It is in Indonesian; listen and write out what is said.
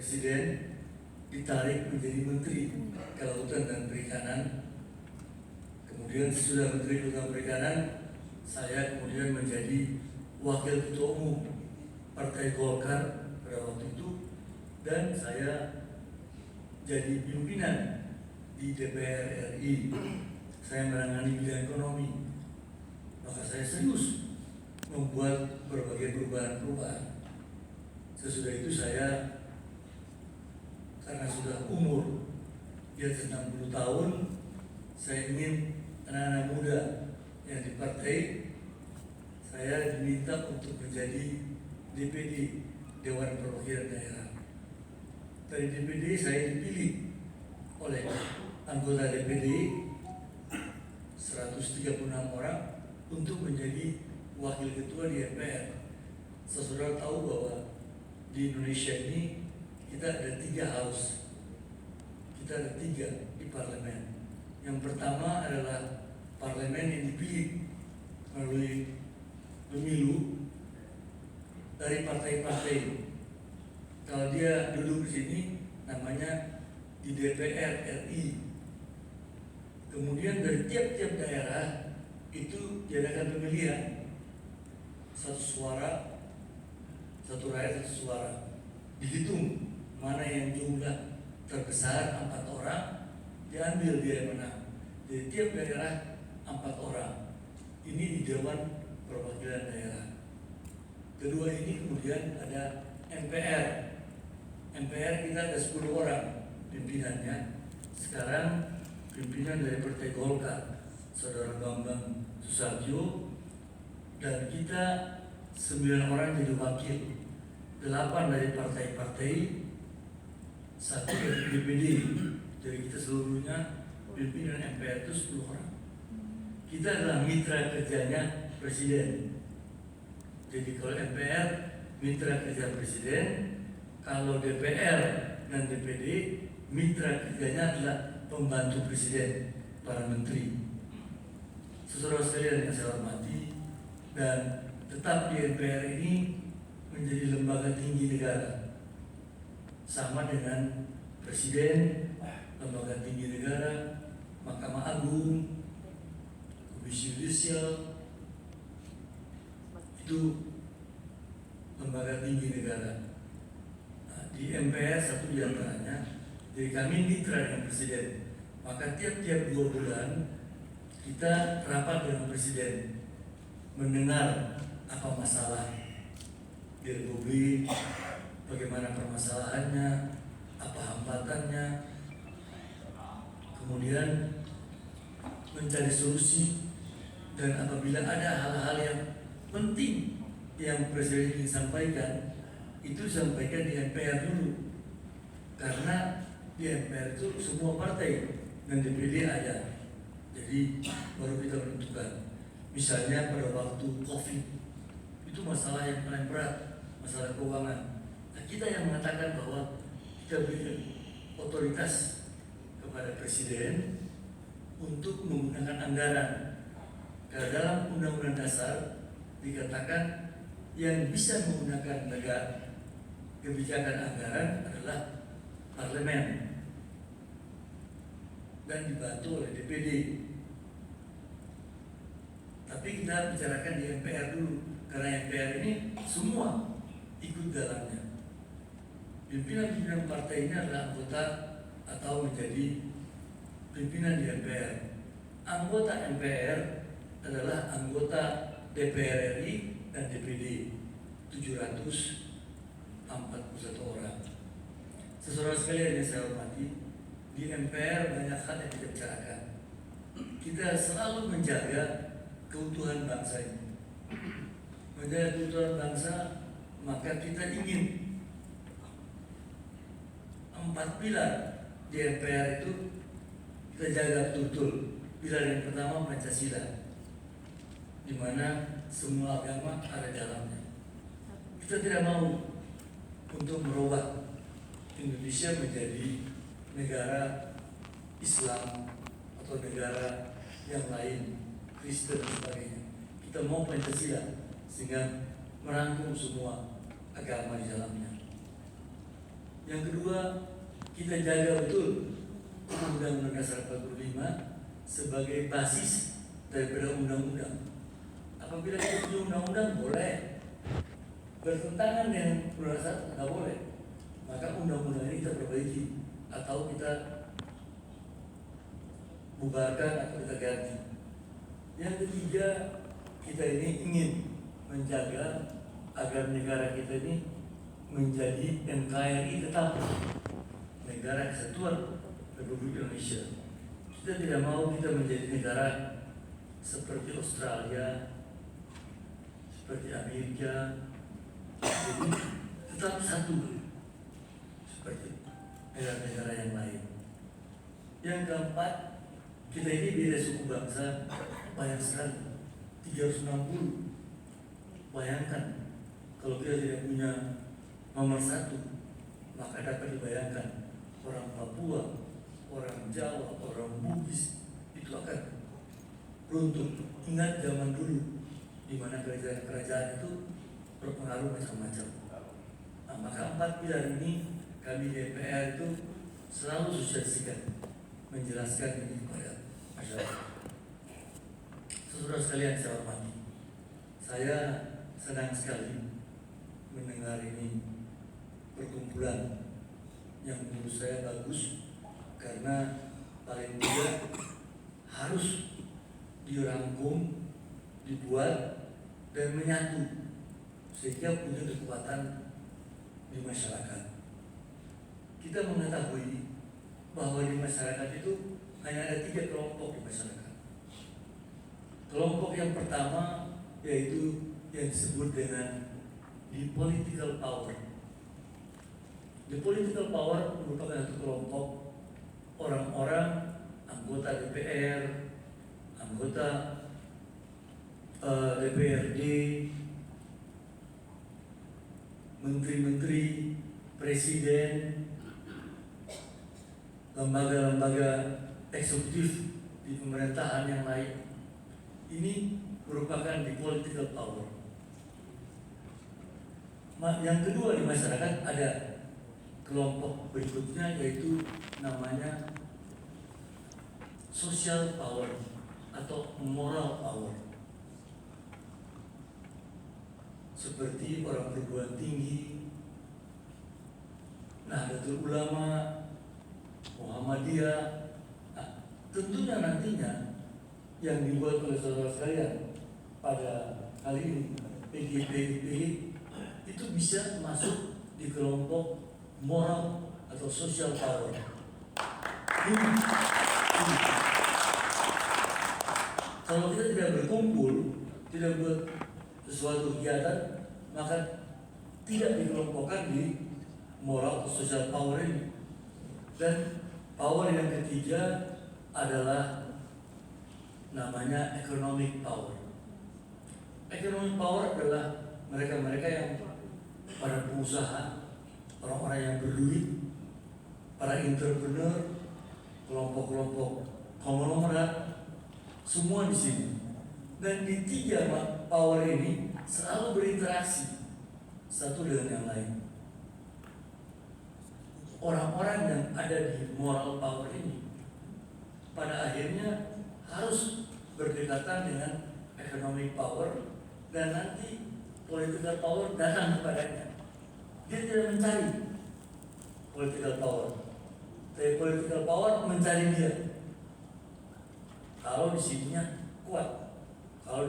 Presiden ditarik menjadi Menteri Kelautan dan Perikanan. Kemudian sesudah Menteri Kelautan dan Perikanan, saya kemudian menjadi Wakil Ketua Umum Partai Golkar pada waktu itu, dan saya jadi pimpinan di DPR RI. Saya menangani bidang ekonomi. Maka saya serius membuat berbagai perubahan-perubahan. Sesudah itu saya, karena sudah umur di atas 60 tahun, saya ingin anak-anak muda yang di partai, saya diminta untuk menjadi DPD, Dewan Perwakilan Daerah. Dari DPD saya dipilih oleh anggota DPD 136 orang untuk menjadi wakil ketua di MPR. Saudara tahu bahwa di Indonesia ini kita ada 3 house, kita ada 3 di parlemen. Yang pertama adalah parlemen yang dipilih melalui pemilu dari partai-partai. Kalau dia duduk di sini, namanya di DPR RI. Kemudian dari tiap-tiap daerah itu diadakan pemilihan, 1 suara, 1 rakyat 1 suara. Dihitung mana yang jumlah terbesar 4 orang, diambil dia yang menang. Jadi tiap daerah 4 orang. Ini di Dewan Perwakilan Daerah. Kedua ini kemudian ada MPR. MPR kita ada 10 orang pimpinannya. Sekarang pimpinan dari Partai Golkar, Saudara Bambang Susatyo, dan kita 9 orang jadi wakil, 8 dari partai-partai, 1 dari DPD. Jadi kita seluruhnya pimpinan MPR itu 10 orang. Kita adalah mitra kerjanya Presiden. Jadi kalau MPR mitra kerja Presiden, kalau DPR dan DPD mitra kerjanya adalah pembantu Presiden, para menteri. Saudara sekalian yang saya hormati, dan tetap di MPR ini menjadi lembaga tinggi negara, sama dengan Presiden, lembaga tinggi negara, Mahkamah Agung, Komisi Yudisial, itu lembaga tinggi negara. Nah, di MPR satu di antaranya. Jadi kami mitra dengan Presiden. Maka tiap-tiap 2 bulan kita rapat dengan Presiden, mendengar apa masalah di Republik, bagaimana permasalahannya, apa hambatannya, kemudian mencari solusi. Dan apabila ada hal-hal yang penting yang Presiden ingin sampaikan, itu sampaikan di MPR dulu, karena di MPR itu semua partai dan DPD ada. Jadi baru kita menentukan. Misalnya pada waktu COVID, itu masalah yang paling berat, masalah keuangan. Nah, kita yang mengatakan bahwa kita beri otoritas kepada Presiden untuk menggunakan anggaran. Karena dalam Undang-Undang Dasar dikatakan yang bisa menggunakan kebijakan anggaran adalah parlemen dan dibantu oleh DPD. Tapi kita bicarakan di MPR dulu, karena MPR ini semua ikut dalamnya. Pimpinan-pimpinan partai ini adalah anggota atau menjadi pimpinan di MPR. Anggota MPR adalah anggota DPR RI dan DPD 741 orang. Saudara sekalian yang saya hormati, di MPR banyak hal yang kita bicarakan. Kita selalu menjaga keutuhan bangsa ini. Menjaga keutuhan bangsa, maka kita ingin 4 pilar di MPR itu kita jaga betul-betul. Pilar yang pertama Pancasila, di mana semua agama ada dalamnya. Kita tidak mau untuk merubah Indonesia menjadi negara Islam atau negara yang lain, Kristen dan sebagainya. Kita mau Pancasila sehingga merangkum semua agama di dalamnya. Yang kedua, kita jaga betul Undang-Undang Dasar 45 sebagai basis daripada undang-undang. Apabila kita punya undang-undang boleh, bertentangan dengan undang dasar tidak boleh. Maka undang-undang ini kita perbaiki atau kita bubarkan atau kita ganti. Yang ketiga, kita ini ingin menjaga agar negara kita ini menjadi NKRI tetap, Negara Kesatuan Republik Indonesia. Kita tidak mau kita menjadi negara seperti Australia, seperti Amerika, jadi tetap satu seperti negara-negara yang lain. Yang keempat, kita ini beda suku bangsa banyak sekali, 360. Bayangkan kalau kita tidak punya nomor satu, maka dapat dibayangkan orang Papua, orang Jawa, orang Bugis itu akan runtuh. Ingat zaman dulu di mana kerajaan itu berpengaruh macam-macam. Nah, maka 4 pilar ini kami DPR itu selalu sosialisasikan, menjelaskan ini kepada masyarakat. Saudara sekalian saya hormati, saya senang sekali mendengar ini perkumpulan yang menurut saya bagus, karena paling tidak harus dirangkum, dibuat dan menyatu sehingga punya kekuatan di masyarakat. Kita mengetahui bahwa di masyarakat itu hanya ada 3 kelompok di masyarakat. Kelompok yang pertama yaitu yang disebut dengan the political power. The political power merupakan satu kelompok orang-orang anggota DPR, anggota DPRD, menteri-menteri, presiden, lembaga-lembaga eksekutif di pemerintahan yang lain. Ini merupakan the political power. Yang kedua di masyarakat ada kelompok berikutnya yaitu namanya social power atau moral power. Seperti orang perguruan tinggi, Nahdlatul Ulama, Muhammadiyah. Nah, tentunya nantinya yang dibuat oleh saudara sekalian pada kali ini PGP itu bisa masuk di kelompok moral atau social power. Kalau kita tidak berkumpul, tidak buat sesuatu kegiatan, maka tidak dikelompokkan di moral atau social power ini. Dan power yang ketiga adalah namanya economic power. Economic power adalah mereka-mereka yang para pengusaha, orang-orang yang berduit, para entrepreneur, kelompok-kelompok konglomerat, semua di sini. Dan di 3 power ini selalu berinteraksi satu dengan yang lain. Orang-orang yang ada di moral power ini pada akhirnya harus berdekatan dengan economic power, dan nanti political power datang kepadanya. Dia tidak mencari political power, tapi political power mencari dia. Kalau di sininya kuat.